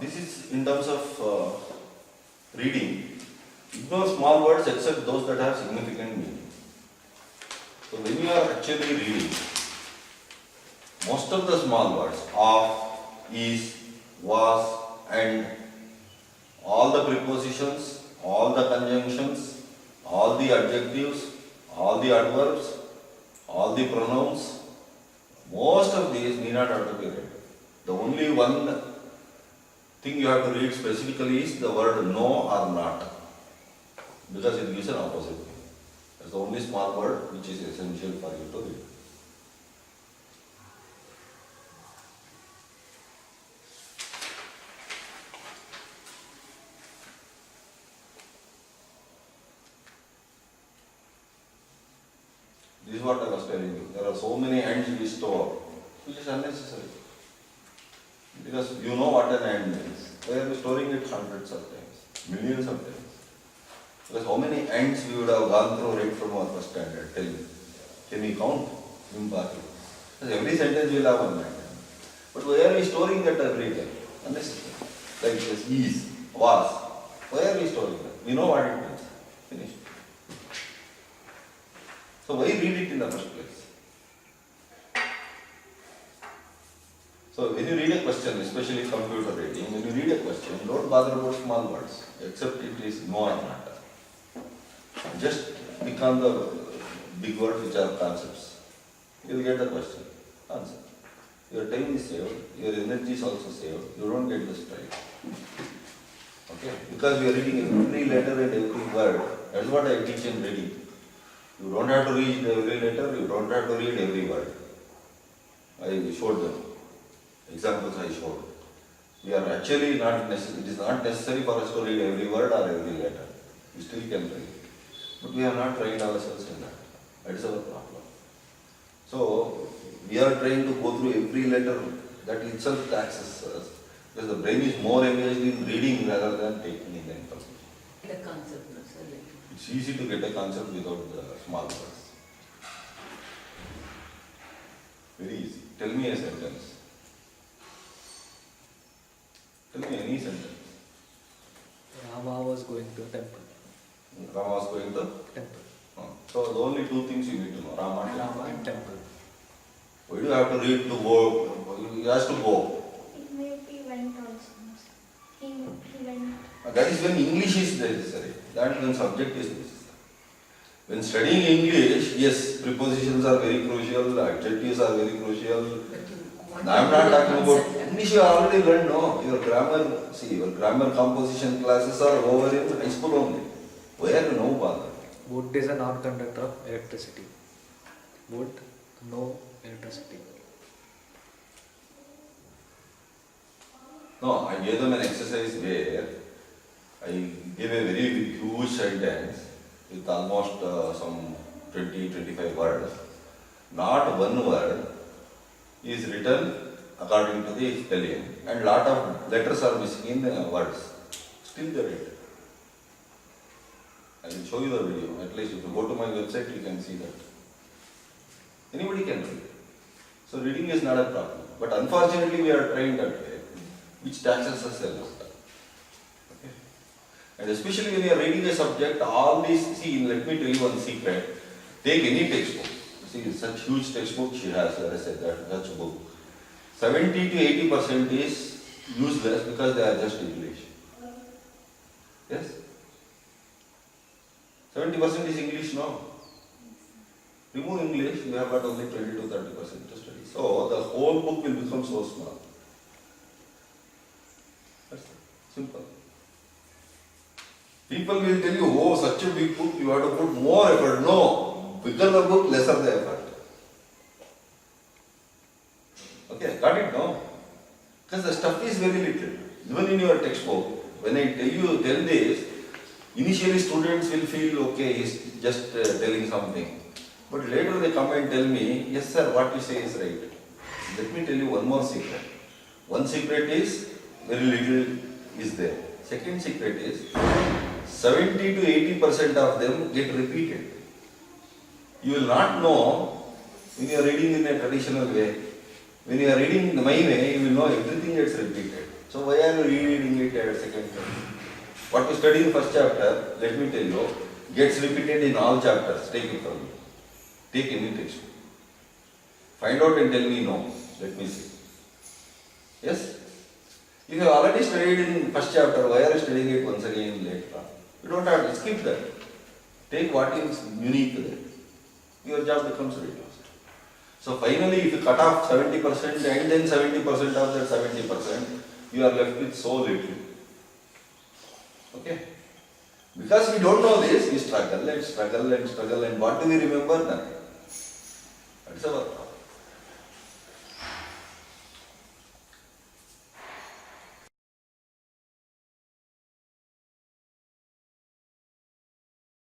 This is in terms of reading. Ignore small words except those that have significant meaning. So when you are actually reading, most of the small words of, is, was, and, all the prepositions, all the conjunctions, all the adjectives, all the adverbs, all the pronouns, most of these need not have to be read. The only one thing you have to read specifically is the word no or not, because it gives an opposite meaning. That's the only small word which is essential for you to read. This is what I was telling you. There are so many ends we store, which is unnecessary. Because you know what an end means. Why are you storing it hundreds of times, millions of times? Because how many ends we would have gone through right from our first standard? Tell me. Can we count? Impossible. Because every sentence will have one end. But why are we storing that every time? Unnecessary. Like this, is, was. Why are we storing that? We know what it means. Finished. So why read it in the first place? So when you read a question, especially computer reading, when you read a question, don't bother about small words, except it is no or not. Just pick on the big words which are concepts. You will get the question, answer. Your time is saved, your energy is also saved, you don't get the strike. Okay? Because we are reading every letter and every word. That's what I teach in reading. You don't have to read every letter, you don't have to read every word. I showed them. Examples I showed. We are actually not necessary, it is not necessary for us to read every word or every letter. We still can read. But we have not trained ourselves in that. That is our problem. So, we are trying to go through every letter. That itself taxes us. Because the brain is more engaged in reading rather than taking in the information. The concept, no, sir. It's easy to get a concept without the small words. Very easy. Tell me a sentence. Tell me any sentence. Rama was going to temple. Rama was going to? Temple. So the only two things you need to know. Rama and Rama and temple. Why do you have to read to go? He has to go. It may be went also. He went. That is when English is necessary. That when subject is necessary. When studying English, yes, prepositions are very crucial, adjectives are very crucial. I am not talking about English. You already learned, no? Your grammar, see, your grammar composition classes are over in high school only. Where you know bother? Wood is a non-conductor of electricity. Wood, no electricity. No, I gave them an exercise where I gave a very huge sentence with almost some 20-25 words. Not one word is written according to the spelling, and lot of letters are missing in words. Still they read. I will show you the video. At least if you go to my website, you can see that. Anybody can read. So reading is not a problem. But unfortunately, we are trained that way, which taxes us a lot. Okay. And especially when you are reading a subject, all these, see, let me tell you one secret. Take any textbook. See, such huge textbook she has, let us say that, such book. 70 to 80% is useless because they are just English. Yes? 70% is English now. Remove English, you have got only 20 to 30% to study. So the whole book will become so small. That's simple. People will tell you, oh, such a big book, you have to put more effort. No, bigger the book, lesser the effort. Okay, got it now? Because the stuff is very little. Even in your textbook, when I tell this, initially students will feel, okay, he's just telling something. But later they come and tell me, yes sir, what you say is right. Let me tell you one more secret. One secret is, very little is there. Second secret is, 70 to 80% of them get repeated. You will not know when you are reading in a traditional way. When you are reading the my way, you will know everything gets repeated. So why are you rereading it at second time? What you study in first chapter, let me tell you, gets repeated in all chapters. Take it from me. Take any text. Find out and tell me no. Let me see. Yes? If you have already studied in first chapter, why are you studying it once again later? You don't have to skip that. Take what is unique there. Your job becomes reduced. So finally, if you cut off 70% and then 70% of that 70%, you are left with so little. Okay? Because we don't know this, we struggle and struggle and struggle, and what do we remember? Nothing. That's our problem.